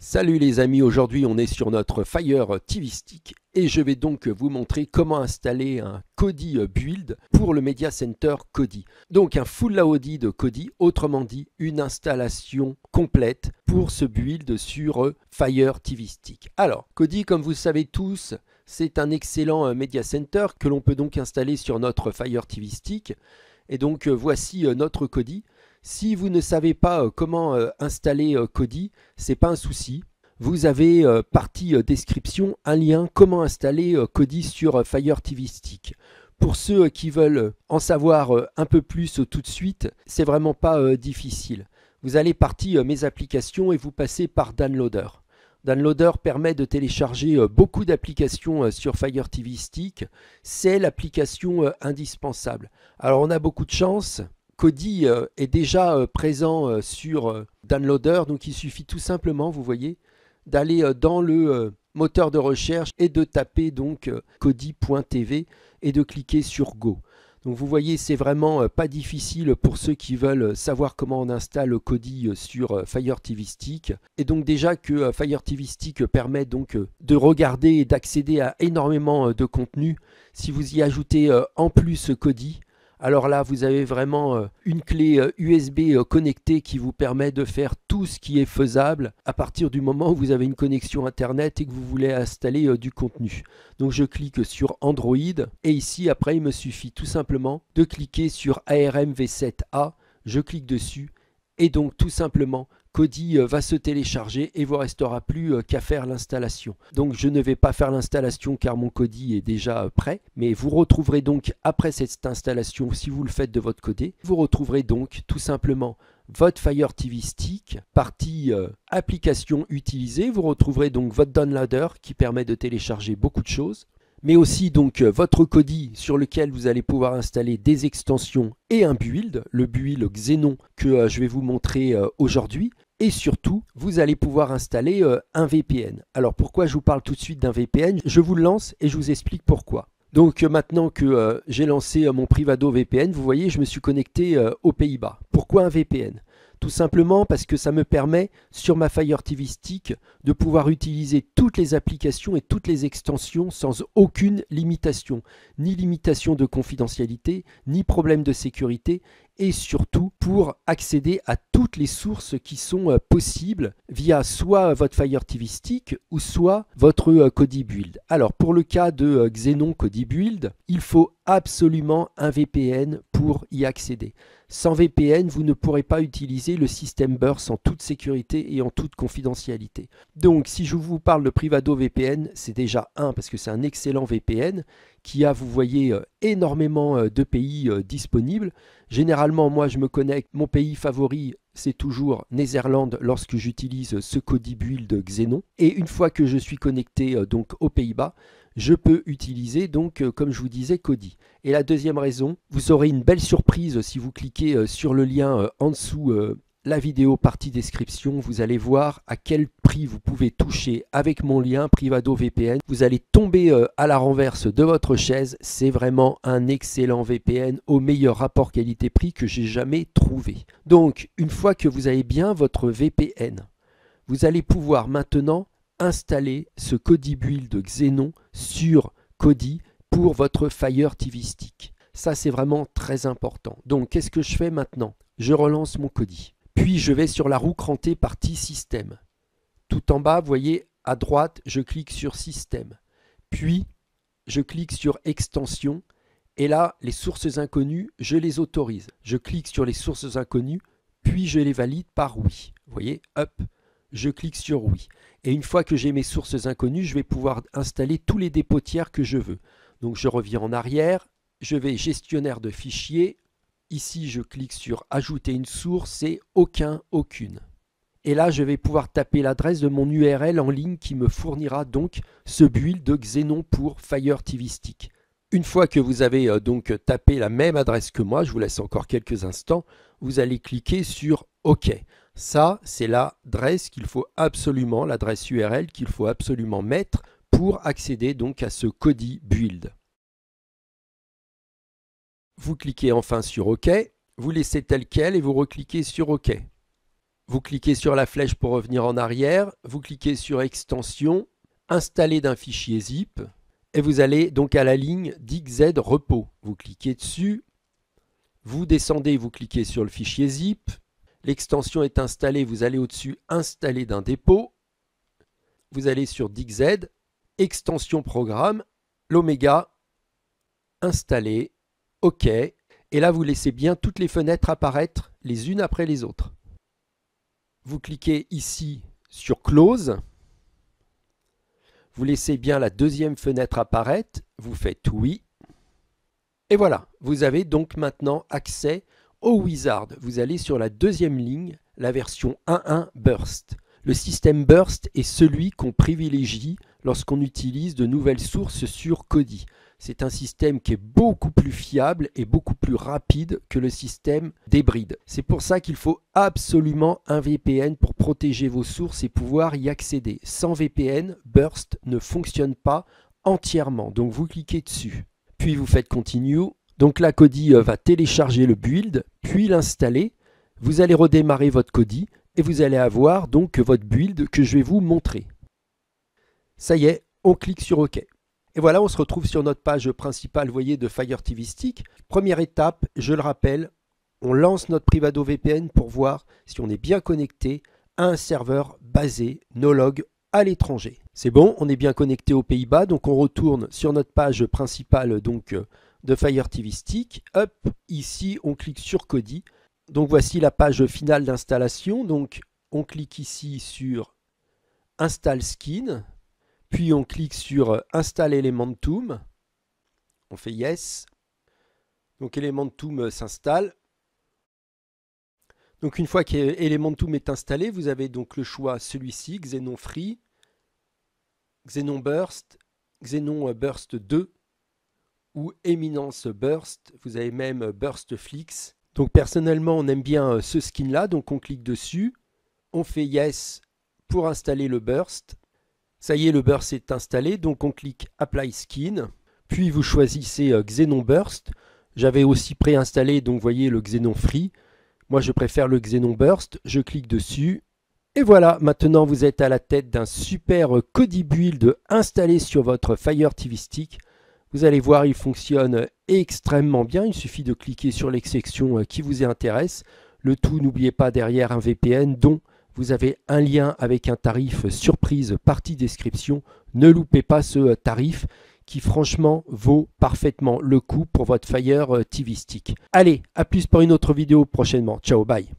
Salut les amis, aujourd'hui on est sur notre Fire TV Stick et je vais donc vous montrer comment installer un Kodi build pour le Media Center Kodi. Donc un full Audi de Kodi, autrement dit une installation complète pour ce build sur Fire TV Stick. Alors Kodi, comme vous le savez tous, c'est un excellent Media Center que l'on peut donc installer sur notre Fire TV Stick. Et donc voici notre Kodi. Si vous ne savez pas comment installer Kodi, c'est pas un souci. Vous avez partie description un lien comment installer Kodi sur Fire TV Stick. Pour ceux qui veulent en savoir un peu plus tout de suite, c'est vraiment pas difficile. Vous allez partie mes applications et vous passez par Downloader. Downloader permet de télécharger beaucoup d'applications sur Fire TV Stick. C'est l'application indispensable. Alors on a beaucoup de chance. Kodi est déjà présent sur Downloader, donc il suffit tout simplement, vous voyez, d'aller dans le moteur de recherche et de taper donc kodi.tv et de cliquer sur Go. Donc vous voyez, c'est vraiment pas difficile pour ceux qui veulent savoir comment on installe Kodi sur Fire TV Stick. Et donc déjà que Fire TV Stick permet donc de regarder et d'accéder à énormément de contenu, si vous y ajoutez en plus Kodi, alors là, vous avez vraiment une clé USB connectée qui vous permet de faire tout ce qui est faisable à partir du moment où vous avez une connexion Internet et que vous voulez installer du contenu. Donc je clique sur Android et ici, après, il me suffit tout simplement de cliquer sur ARM V7A. Je clique dessus et donc tout simplement, Kodi va se télécharger et vous restera plus qu'à faire l'installation. Donc je ne vais pas faire l'installation car mon Kodi est déjà prêt, mais vous retrouverez donc après cette installation, si vous le faites de votre côté, vous retrouverez donc tout simplement votre Fire TV Stick, partie application utilisée, vous retrouverez donc votre downloader qui permet de télécharger beaucoup de choses, mais aussi donc votre Kodi sur lequel vous allez pouvoir installer des extensions et un build, le build Xenon que je vais vous montrer aujourd'hui. Et surtout, vous allez pouvoir installer un VPN. Alors pourquoi je vous parle tout de suite d'un VPN? Je vous le lance et je vous explique pourquoi. Donc maintenant que j'ai lancé mon Privado VPN, vous voyez, je me suis connecté aux Pays-Bas. Pourquoi un VPN? Tout simplement parce que ça me permet, sur ma Fire TV Stick, de pouvoir utiliser toutes les applications et toutes les extensions sans aucune limitation. Ni limitation de confidentialité, ni problème de sécurité, et surtout pour accéder à toutes les sources qui sont possibles via soit votre Fire TV Stick ou soit votre Kodi Build. Alors pour le cas de Xenon Kodi Build, il faut absolument un VPN pour y accéder. Sans VPN, vous ne pourrez pas utiliser le système Burst en toute sécurité et en toute confidentialité. Donc si je vous parle de Privado VPN, c'est déjà parce que c'est un excellent VPN qui a, vous voyez, énormément de pays disponibles. Généralement, moi, je me connecte, mon pays favori, c'est toujours Netherlands lorsque j'utilise ce Kodi Build Xenon. Et une fois que je suis connecté donc aux Pays-Bas, je peux utiliser donc, comme je vous disais, Kodi. Et la deuxième raison, vous aurez une belle surprise si vous cliquez sur le lien en dessous la vidéo partie description, vous allez voir à quel prix vous pouvez toucher avec mon lien Privado VPN. Vous allez tomber à la renverse de votre chaise. C'est vraiment un excellent VPN au meilleur rapport qualité-prix que j'ai jamais trouvé. Donc, une fois que vous avez bien votre VPN, vous allez pouvoir maintenant installer ce Kodi Build Xenon sur Kodi pour votre Fire TV Stick. Ça, c'est vraiment très important. Donc, qu'est-ce que je fais maintenant? Je relance mon Kodi. Puis je vais sur la roue crantée partie Système. Tout en bas, vous voyez, à droite, je clique sur Système. Puis, je clique sur Extension. Et là, les sources inconnues, je les autorise. Je clique sur les sources inconnues, puis je les valide par oui. Vous voyez, hop, je clique sur oui. Et une fois que j'ai mes sources inconnues, je vais pouvoir installer tous les dépôts tiers que je veux. Donc je reviens en arrière, je vais gestionnaire de fichiers. Ici, je clique sur ajouter une source et aucune. Et là, je vais pouvoir taper l'adresse de mon URL en ligne qui me fournira donc ce build de Xenon pour Fire TV Stick. Une fois que vous avez donc tapé la même adresse que moi, je vous laisse encore quelques instants, vous allez cliquer sur OK. Ça, c'est l'adresse qu'il faut absolument, l'adresse URL qu'il faut absolument mettre pour accéder donc à ce Kodi Build. Vous cliquez enfin sur OK, vous laissez tel quel et vous recliquez sur OK. Vous cliquez sur la flèche pour revenir en arrière, vous cliquez sur Extension, Installer d'un fichier zip, et vous allez donc à la ligne DigZ repos. Vous cliquez dessus, vous descendez, vous cliquez sur le fichier zip, l'extension est installée, vous allez au-dessus Installer d'un dépôt, vous allez sur DigZ, Extension programme, l'Omega, Installer, OK, et là vous laissez bien toutes les fenêtres apparaître les unes après les autres. Vous cliquez ici sur Close, vous laissez bien la deuxième fenêtre apparaître, vous faites oui, et voilà, vous avez donc maintenant accès au Wizard. Vous allez sur la deuxième ligne, la version 1.1 Burst. Le système Burst est celui qu'on privilégie lorsqu'on utilise de nouvelles sources sur Kodi. C'est un système qui est beaucoup plus fiable et beaucoup plus rapide que le système d'Hybrid. C'est pour ça qu'il faut absolument un VPN pour protéger vos sources et pouvoir y accéder. Sans VPN, Burst ne fonctionne pas entièrement. Donc vous cliquez dessus, puis vous faites Continue. Donc là, Kodi va télécharger le build, puis l'installer. Vous allez redémarrer votre Kodi et vous allez avoir donc votre build que je vais vous montrer. Ça y est, on clique sur OK. Et voilà, on se retrouve sur notre page principale, vous voyez, de Fire TV Stick. Première étape, je le rappelle, on lance notre Privado VPN pour voir si on est bien connecté à un serveur basé Nolog à l'étranger. C'est bon, on est bien connecté aux Pays-Bas, donc on retourne sur notre page principale donc, de Fire TV Stick. Hop, ici, on clique sur Kodi. Donc voici la page finale d'installation. Donc on clique ici sur Install Skin. Puis on clique sur Install Elementum. On fait Yes. Donc Elementum s'installe. Donc une fois qu'Elementum est installé, vous avez donc le choix celui-ci, Xenon Free, Xenon Burst, Xenon Burst 2 ou Eminence Burst. Vous avez même Burst Flix. Donc personnellement, on aime bien ce skin-là, donc on clique dessus. On fait Yes pour installer le Burst. Ça y est, le Burst est installé, donc on clique Apply Skin, puis vous choisissez Xenon Burst. J'avais aussi préinstallé, donc vous voyez le Xenon Free. Moi je préfère le Xenon Burst, je clique dessus. Et voilà, maintenant vous êtes à la tête d'un super Kodi build installé sur votre Fire TV Stick. Vous allez voir, il fonctionne extrêmement bien, il suffit de cliquer sur l'exception qui vous intéresse. Le tout, n'oubliez pas derrière un VPN dont vous avez un lien avec un tarif surprise partie description. Ne loupez pas ce tarif qui franchement vaut parfaitement le coup pour votre Fire TV Stick. Allez, à plus pour une autre vidéo prochainement. Ciao, bye.